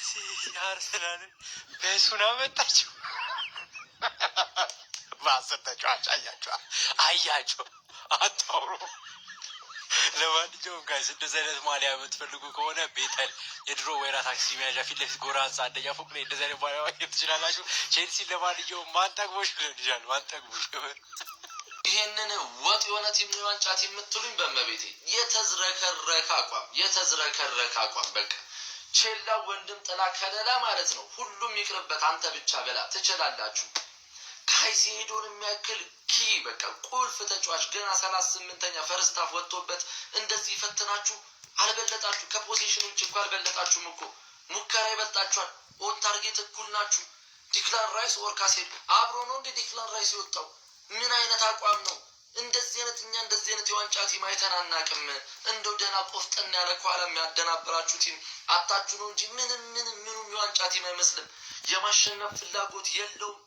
ቼልሲ አርሰናልን በሱን አመጣችው። በአስር ተጫዋች አያቸው አታውሩ። ለማንኛውም ጋይስ እንደዚህ አይነት ማሊያ የምትፈልጉ ከሆነ ቤተል የድሮ ወይራ ታክሲ መያዣ ፊት ለፊት ጎራ ህንፃ አንደኛ ፎቅ ላይ እንደዚህ አይነት ማሊያ ማግኘት ትችላላችሁ። ቼልሲን ለማንኛውም ማን ጠግቦሽ ሊሆን ይችላል። ማን ጠግቦሽ ይሄንን ወጥ የሆነ ቲም ዋንጫት የምትሉኝ በመቤቴ የተዝረከረከ አቋም በቃ ቼላ ወንድም ጥላ ከለላ ማለት ነው። ሁሉም ይቅርበት፣ አንተ ብቻ በላ ትችላላችሁ። ካይሴዶን የሚያክል በቃ ቁልፍ ተጫዋች ገና 38ኛ ፈርስታፍ ወጥቶበት እንደዚህ ይፈትናችሁ። አልበለጣችሁ፣ ከፖዚሽን ውጭ እኮ አልበለጣችሁም እኮ ሙከራ ይበልጣችኋል። ኦን ታርጌት እኩል ናችሁ። ዲክላን ራይስ ኦር ካይሴዶ አብሮ ነው እንደ ዲክላን ራይስ የወጣው። ምን አይነት አቋም ነው? እንደዚህ አይነት የዋንጫ ቲም አይተን አናውቅም። እንደው ደህና ቆፍጠን ያለ ከኋላ የሚያደናብራችሁ ቲም አታችሁ ነው እንጂ ምኑም የዋንጫ ቲም አይመስልም። የማሸነፍ ፍላጎት የለውም።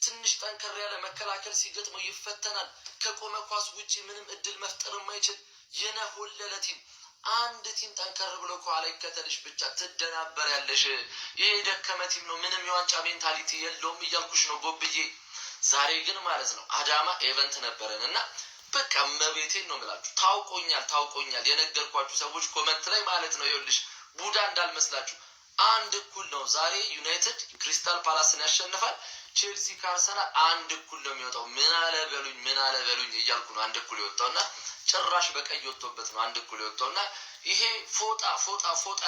ትንሽ ጠንከር ያለ መከላከል ሲገጥመው ይፈተናል። ከቆመ ኳስ ውጪ ምንም እድል መፍጠር የማይችል የነሆለለ ቲም። አንድ ቲም ጠንከር ብሎ ከኋላ ይከተልሽ ብቻ ትደናበር ያለሽ። ይሄ የደከመ ቲም ነው። ምንም የዋንጫ ሜንታሊቲ የለውም እያልኩሽ ነው ጎብዬ። ዛሬ ግን ማለት ነው አዳማ ኤቨንት ነበረን እና በቃ መቤቴን ነው የምላችሁ። ታውቆኛል የነገርኳችሁ ሰዎች ኮመንት ላይ ማለት ነው። ይኸውልሽ ቡዳ እንዳልመስላችሁ አንድ እኩል ነው። ዛሬ ዩናይትድ ክሪስታል ፓላስን ያሸንፋል። ቼልሲ ከአርሰናል አንድ እኩል ነው የሚወጣው። ምን አለ በሉኝ እያልኩ ነው አንድ እኩል የወጣውና ጭራሽ በቀይ ወጥቶበት ነው አንድ እኩል የወጣውና ይሄ ፎጣ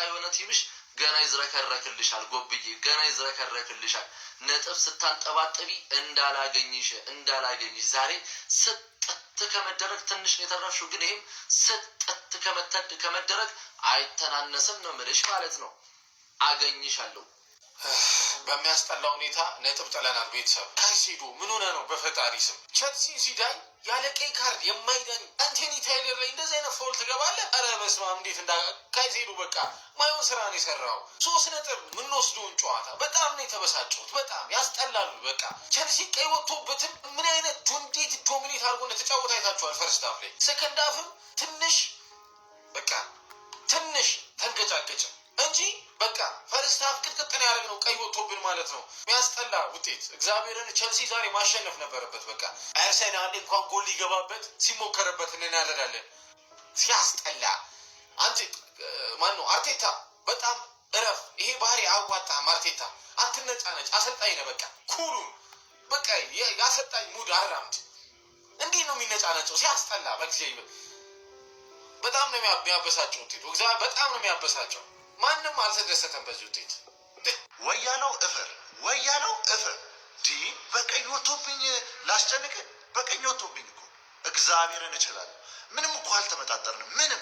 የሆነ ቲምሽ ገና ይዝረከረክልሻል ጎብዬ፣ ገና ይዝረከረክልሻል። ነጥብ ስታንጠባጥቢ እንዳላገኝሽ ዛሬ ስጥት ከመደረግ ትንሽ ነው የተረፍሽው። ግን ይሄም ስጥት ከመደረግ አይተናነስም ነው ምልሽ ማለት ነው። አገኝሻለሁ። በሚያስጠላ ሁኔታ ነጥብ ጥለናል። ቤተሰብ ካይሴዶ ምን ሆነ ነው? በፈጣሪ ስም ቸልሲ ሲዳኝ ያለ ቀይ ካርድ የማይዳኝ አንቶኒ ታይለር ላይ እንደዚህ አይነት ፎል ትገባለህ? ኧረ በስመ አብ! እንዴት ካይሴዶ በቃ ማይሆን ስራ ነው የሰራው። 3 ነጥብ የምንወስደውን ጨዋታ በጣም ነው የተበሳጨሁት። በጣም ያስጠላሉ። በቃ ቸልሲ ቀይ ወጥቶበትም ምን አይነት እንዴት ዶሚኔት አድርጎ እንደተጫወተ አይታችኋል። ፈርስት ሃፍ ላይ ሰከንድ ሃፍም ትንሽ ተንገጫገጨ እንጂ በቃ ፈርስት ሃፍ ቅጥቅጥን ያደረግነው ቀይ ወጥቶብን ማለት ነው። የሚያስጠላ ውጤት። እግዚአብሔርን ቸልሲ ዛሬ ማሸነፍ ነበረበት። በቃ አርሰናል እንኳን ጎል ሊገባበት ሲሞከርበት እንናደዳለን። ሲያስጠላ። አንተ ማን ነው? አርቴታ በጣም እረፍ። ይሄ ባህሪ አያዋጣህም። አርቴታ አትነጫነጭ። አሰልጣኝ ነህ። በቃ ኩሉን በቃ የአሰልጣኝ ሙድ አራምድ። እንዲህ ነው የሚነጫነጨው። ሲያስጠላ። በእግዚአብሔር በጣም ነው የሚያበሳጨው ውጤቱ። እግዚአብሔር በጣም ነው የሚያበሳጨው። ማንም አልተደሰተም በዚህ ውጤት። ወያነው እፍር በቀኝ ወጥቶብኝ ላስጨንቅ። በቀኝ ወጥቶብኝ እኮ እግዚአብሔርን እችላለሁ። ምንም እኮ አልተመጣጠርንም ምንም።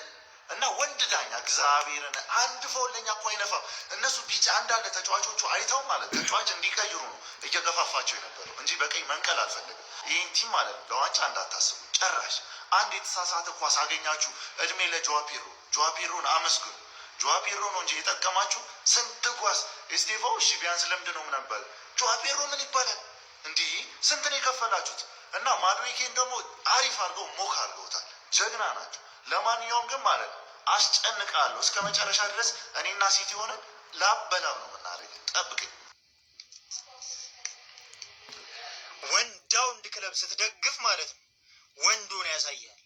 እና ወንድ ዳኛ እግዚአብሔርን አንድ ፈውለኛ እኮ አይነፋም። እነሱ ቢጫ እንዳለ ተጫዋቾቹ አይተው ማለት ተጫዋች እንዲቀይሩ ነው እየገፋፋቸው የነበረው እንጂ በቀኝ መንቀል አልፈለግም። ይህን ቲም ማለት ነው ለዋንጫ እንዳታስቡ ጨራሽ። አንድ የተሳሳተ ኳስ አገኛችሁ፣ እድሜ ለጆዋፔሮን አመስግኑ። ጆዋፔሮ ነው እንጂ የጠቀማችሁ ስንት ኳስ ኤስቴቫው እሺ ቢያንስ ለምንድን ነው ነበር። ጆዋፔሮ ምን ይባላል እንዲህ ስንት ነው የከፈላችሁት? እና ማድዌኬን ደግሞ አሪፍ አድርገው ሞክ አድርገውታል። ጀግና ናቸው። ለማንኛውም ግን ማለት ነው አስጨንቃለሁ እስከ መጨረሻ ድረስ። እኔና ሲቲ ሆነን ላብ በላብ ነው የምናደርግ። ጠብቅኝ። ወንድ ክለብ ስትደግፍ ማለት ነው ወንዶን ያሳያል።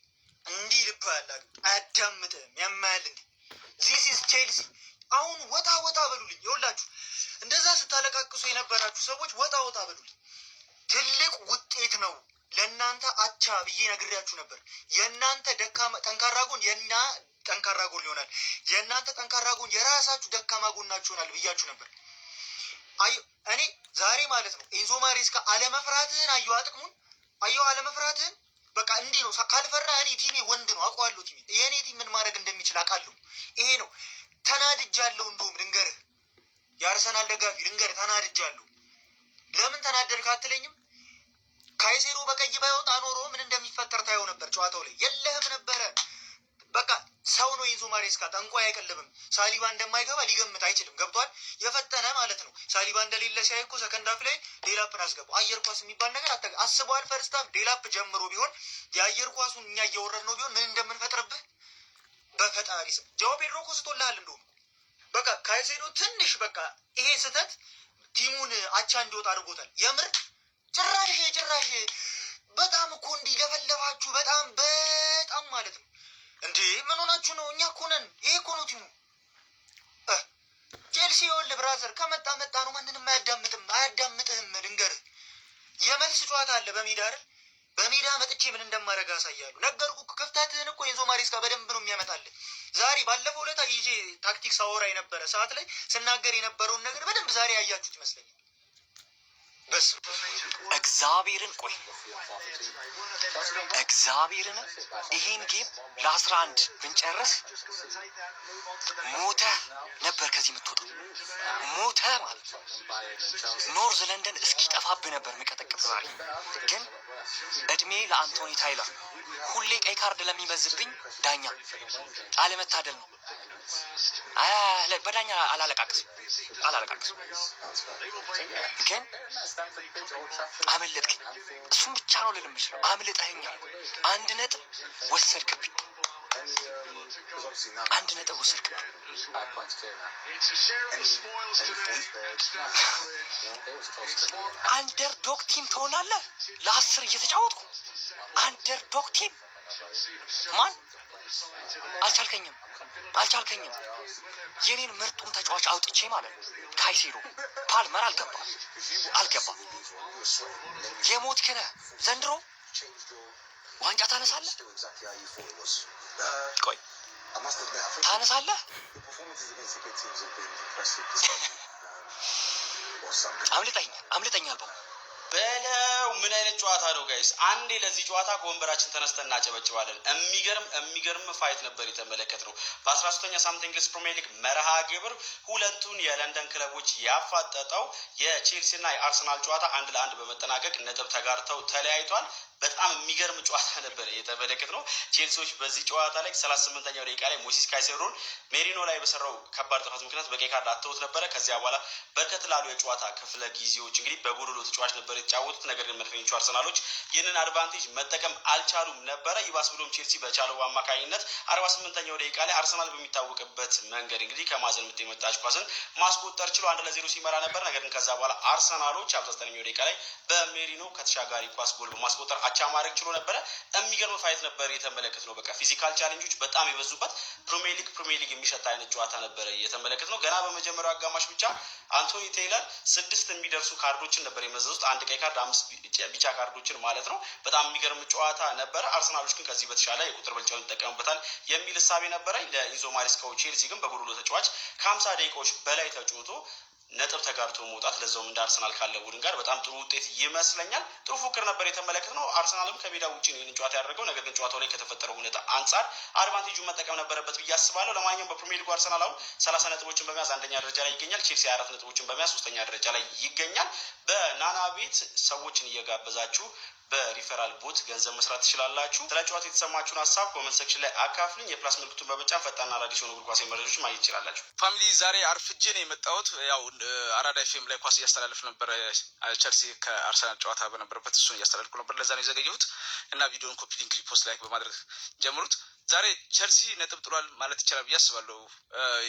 እንዲህ ልብ ያለ አያዳምጥም። ያማያል እንዲህ ዚስ ኢዝ ቼልሲ። አሁን ወጣ በሉልኝ። ይኸውላችሁ እንደዛ ስታለቃቅሱ የነበራችሁ ሰዎች ወጣ በሉልኝ። ትልቅ ውጤት ነው ለእናንተ። አቻ ብዬ ነግሬያችሁ ነበር። የእናንተ ጠንካራ ጎን የና ጠንካራ ጎን ይሆናል። የእናንተ ጠንካራ ጎን የራሳችሁ ደካማ ጎናችሁ ይሆናል ብያችሁ ነበር። እኔ ዛሬ ማለት ነው ኤንዞ ማሬስካ አለመፍራትህን አየሁ አለመፍራትህን። በቃ እንዲህ ነው። ካልፈራ እኔ ቲሜ ወንድ ነው አውቀዋለሁ። ቲሜ የእኔ ቲም ምን ማድረግ እንደሚችል አውቃለሁ። ይሄ ነው። ተናድጃለሁ። እንደውም ልንገርህ፣ የአርሰናል ደጋፊ ልንገርህ፣ ተናድጃለሁ። ለምን ተናደድክ አትለኝም? ካይሴዶ በቀይ ባይወጣ ኖሮ ምን እንደሚፈጠር ታየው ነበር። ጨዋታው ላይ የለህም ነበረ። በቃ ሰው ነው ኤንዞ ማሬስካ፣ ጠንቋይ አይቀልብም። ሳሊባ እንደማይገባ ሊገምት አይችልም። ገብቷል? የፈጠነ ማለት ነው። ሳሊባ እንደሌለ ሲያይ እኮ ሰከንድ ሃፍ ላይ ዴላፕን አስገባው። አየር ኳስ የሚባል ነገር አስበዋል። ፈርስት ሃፍ ዴላፕ ጀምሮ ቢሆን የአየር ኳሱን እኛ እየወረድ ነው ቢሆን ምን እንደምንፈጥርብህ በፈጣሪ ስም። ጆዋ ፔድሮ እኮ ስቶልሃል። እንደውም በቃ ካይሴዶ ትንሽ በቃ ይሄ ስህተት ቲሙን አቻ እንዲወጣ አድርጎታል። የምር ጭራሽ በጣም እኮ እንዲለበለባችሁ በጣም ማለት ነው እንዴ! ምን ሆናችሁ ነው? እኛ እኮ ነን። ይሄ እኮ ነው ቲሙ። ቼልሲ ይኸውልህ ብራዘር ከመጣ ነው። ማንንም አያዳምጥህም። ልንገርህ የመልስ ጨዋታ አለ በሜዳ አይደል? በሜዳ መጥቼ ምን እንደማደርግ አሳያለሁ። ነገርኩህ። ክፍተትህን እኮ ኤንዞ ማሬስካ በደንብ ነው የሚያመጣልህ። ዛሬ ባለፈው ዕለት ይዤ ታክቲክስ አወራ የነበረ ሰዓት ላይ ስናገር የነበረውን ነገር በደንብ ዛሬ ያያችሁት ይመስለኛል። በስ እግዚአብሔርን ይሄን ጌም ለ11 ብንጨርስ ሞተ ነበር ከዚህ የምትወጣው። ሞተ ማለት ኖርዝ ለንደን እስኪጠፋብህ ነበር የሚቀጠቅጥ። ዛሬ ግን እድሜ ለአንቶኒ ታይለር፣ ሁሌ ቀይ ካርድ ለሚበዝብኝ ዳኛ አለመታደል ነው። በዳኛ አላለቃቅስም ግን አመለጥክኝ። እሱም ብቻ ነው ልል የምችለው። አምልጠኸኛል። 1 ነጥብ ወሰድክብኝ። አንደርዶግ ቲም ትሆናለህ። ለ10 እየተጫወትኩ አንደርዶግ ቲም ማን አልቻልከኝም። የኔን ምርጡን ተጫዋች አውጥቼ ማለት ነው። ካይሴዶ ፓልመር አልገባም። የሞት ክነ ዘንድሮ ዋንጫ ታነሳለህ። ቆይ ታነሳለህ። አምልጠኛል በለው። ምን አይነት ጨዋታ ነው ጋይስ? አንዴ ለዚህ ጨዋታ ከወንበራችን ተነስተን እናጨበጭባለን። የሚገርም ፋይት ነበር የተመለከትነው። በ13ኛ ሳምንት እንግሊዝ ፕሪሚየር ሊግ መርሃ ግብር ሁለቱን የለንደን ክለቦች ያፋጠጠው የቼልሲና የአርሰናል ጨዋታ 1-1 በመጠናቀቅ ነጥብ ተጋርተው ተለያይቷል። በጣም የሚገርም ጨዋታ ነበር የተመለከትነው። ቼልሲዎች በዚህ ጨዋታ ላይ 38ኛው ደቂቃ ላይ ሞይሴስ ካይሴዶን ሜሪኖ ላይ በሰራው ከባድ ጥፋት ምክንያት በቀይ ካርድ አተውት ነበረ። ከዚያ በኋላ በርከት ላሉ የጨዋታ ክፍለ ጊዜዎች እንግዲህ በጎዶሎ ተጫዋች ነበር የተጫወቱት። ነገር ግን መድፈኞቹ አርሰናሎች ይህንን አድቫንቴጅ መጠቀም አልቻሉም ነበረ። ይባስ ብሎም ቼልሲ በቻለው አማካኝነት 48ኛው ደቂቃ ላይ አርሰናል በሚታወቅበት መንገድ እንግዲህ ከማዕዘን ምት የመጣች ኳስን ማስቆጠር ችሎ 1-0 ሲመራ ነበር። ነገር ግን ከዛ በኋላ አርሰናሎች 59ኛው ደቂቃ ላይ በሜሪኖ ከተሻጋሪ ኳስ ጎል በማስቆጠር አቻ ማድረግ ችሎ ነበረ። የሚገርም ፋይት ነበር የተመለከትነው። በቃ ፊዚካል ቻሌንጆች በጣም የበዙበት ፕሪሚየር ሊግ የሚሸት አይነት ጨዋታ ነበረ የተመለከትነው። ገና በመጀመሪያው አጋማሽ ብቻ አንቶኒ ቴይለር 6 የሚደርሱ ካርዶችን ነበር የመዘዙት። 1 ቀይ ካርድ፣ 5 ቢጫ ካርዶችን ማለት ነው። በጣም የሚገርም ጨዋታ ነበረ። አርሰናሎች ግን ከዚህ በተሻለ የቁጥር ብልጫውን ይጠቀሙበታል የሚል እሳቤ ነበረኝ። ለኢንዞ ማሬስካው ቼልሲ ግን በጎዶሎ ተጫዋች ከ50 ደቂቃዎች በላይ ተጫውቶ ነጥብ ተጋርቶ መውጣት ለዛውም እንደ አርሰናል ካለ ቡድን ጋር በጣም ጥሩ ውጤት ይመስለኛል። ጥሩ ፉክክር ነበር የተመለከትነው። አርሰናልም ከሜዳ ውጭ ነው ይህንን ጨዋታ ያደረገው። ነገር ግን ጨዋታው ላይ ከተፈጠረው ሁኔታ አንጻር አድቫንቴጁን መጠቀም ነበረበት ብዬ አስባለሁ። ለማንኛውም በፕሪሚየር ሊጉ አርሰናል አሁን 30 ነጥቦችን በመያዝ 1ኛ ደረጃ ላይ ይገኛል። ቼልሲ 24 ነጥቦችን በመያዝ 3ኛ ደረጃ ላይ ይገኛል። በናና ቤት ሰዎችን እየጋበዛችሁ በሪፈራል ቦት ገንዘብ መስራት ትችላላችሁ። ስለ ጨዋታው የተሰማችሁን ሀሳብ ኮመንት ሴክሽን ላይ አካፍሉኝ። የፕላስ ምልክቱን በመጫን ፈጣንና አዳዲስ የሆኑ እግር ኳስ መረጃዎች ማግኘት ትችላላችሁ። ፋሚሊ ዛሬ አርፍጄ ነው የመጣሁት። ያው አራዳ ኤፍኤም ላይ ኳስ እያስተላለፍ ነበረ። ቸልሲ ከአርሰናል ጨዋታ በነበረበት እሱን እያስተላለፍኩ ነበር። ለዛ ነው የዘገየሁት እና ቪዲዮን ኮፒ ሊንክ፣ ሪፖስት፣ ላይክ በማድረግ ጀምሩት። ዛሬ ቸልሲ ነጥብ ጥሏል ማለት ይቻላል ብዬ አስባለሁ።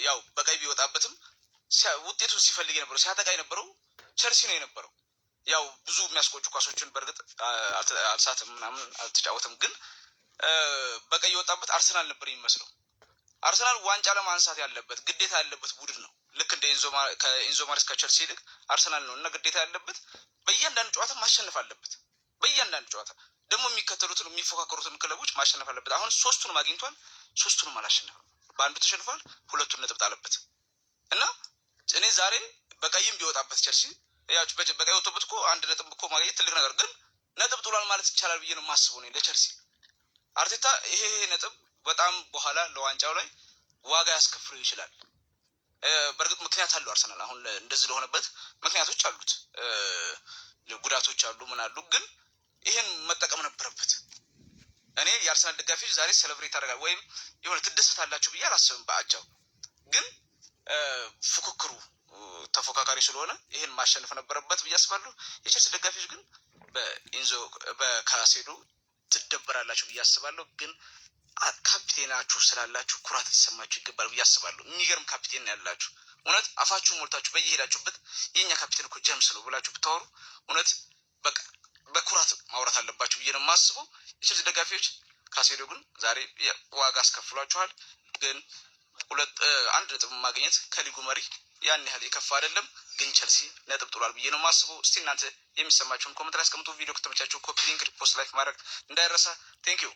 ያው በቀይ ቢወጣበትም ውጤቱን ሲፈልግ የነበረው ሲያጠቃ የነበረው ቸልሲ ነው የነበረው። ያው ብዙ የሚያስቆጩ ኳሶችን በእርግጥ አልሳትም ምናምን አልተጫወትም፣ ግን በቀይ የወጣበት አርሰናል ነበር የሚመስለው። አርሰናል ዋንጫ ለማንሳት ያለበት ግዴታ ያለበት ቡድን ነው። ልክ እንደ ከኢንዞ ማሬስካ ከቸልሲ ይልቅ አርሰናል ነው እና ግዴታ ያለበት በእያንዳንዱ ጨዋታ ማሸነፍ አለበት። በእያንዳንዱ ጨዋታ ደግሞ የሚከተሉትን የሚፎካከሩትን ክለቦች ማሸነፍ አለበት። አሁን 3ቱንም አግኝቷል፣ 3ቱንም አላሸነፈም። በአንዱ ተሸንፏል፣ 2ቱን ነጥብ ጣለበት እና እኔ ዛሬ በቀይም ቢወጣበት ቸልሲ ያው በቀይ ወጥቶበት እኮ 1 ነጥብ እኮ ማግኘት ትልቅ ነገር፣ ግን ነጥብ ጥሏል ማለት ይቻላል ብዬ ነው የማስበው ነው ለቸልሲ። አርቴታ ይሄ ነጥብ በጣም በኋላ ለዋንጫው ላይ ዋጋ ያስከፍለው ይችላል። በእርግጥ ምክንያት አለው አርሰናል አሁን እንደዚህ ለሆነበት ምክንያቶች አሉት፣ ጉዳቶች አሉ፣ ምን አሉ፣ ግን ይሄን መጠቀም ነበረበት። እኔ የአርሰናል ደጋፊዎች ዛሬ ሴሌብሬት አደርጋለሁ ወይም የሆነ ትደሰታላችሁ ብዬ አላስብም። በአጫው ግን ፉክክሩ ተፎካካሪ ስለሆነ ይሄን ማሸነፍ ነበረበት ብዬ አስባለሁ። የቸልሲ ደጋፊዎች ግን በካይሴዶ ትደበራላችሁ ብዬ አስባለሁ። ግን ካፒቴናችሁ ስላላችሁ ኩራት ሊሰማችሁ ይገባል ብዬ አስባለሁ። የሚገርም ካፒቴን ያላችሁ እውነት አፋችሁ ሞልታችሁ በየሄዳችሁበት የእኛ ካፒቴን እኮ ጀምስ ነው ብላችሁ ብታወሩ እውነት በቃ በኩራት ማውራት አለባችሁ ብዬ ነው የማስበው። የቼልሲ ደጋፊዎች ካሴዶ ግን ዛሬ ዋጋ አስከፍሏችኋል። ግን 1 ነጥብ ማግኘት ከሊጉ መሪ ያን ያህል የከፋ አይደለም። ግን ቼልሲ ነጥብ ጥሏል ብዬ ነው የማስበው። እስቲ እናንተ የሚሰማችሁን ኮሜንት ላይ አስቀምጡ። ቪዲዮ ከተመቻችሁ ኮፒ ሊንክ፣ ሪፖስት፣ ላይክ ማድረግ እንዳይረሳ። ቴንክ ዩ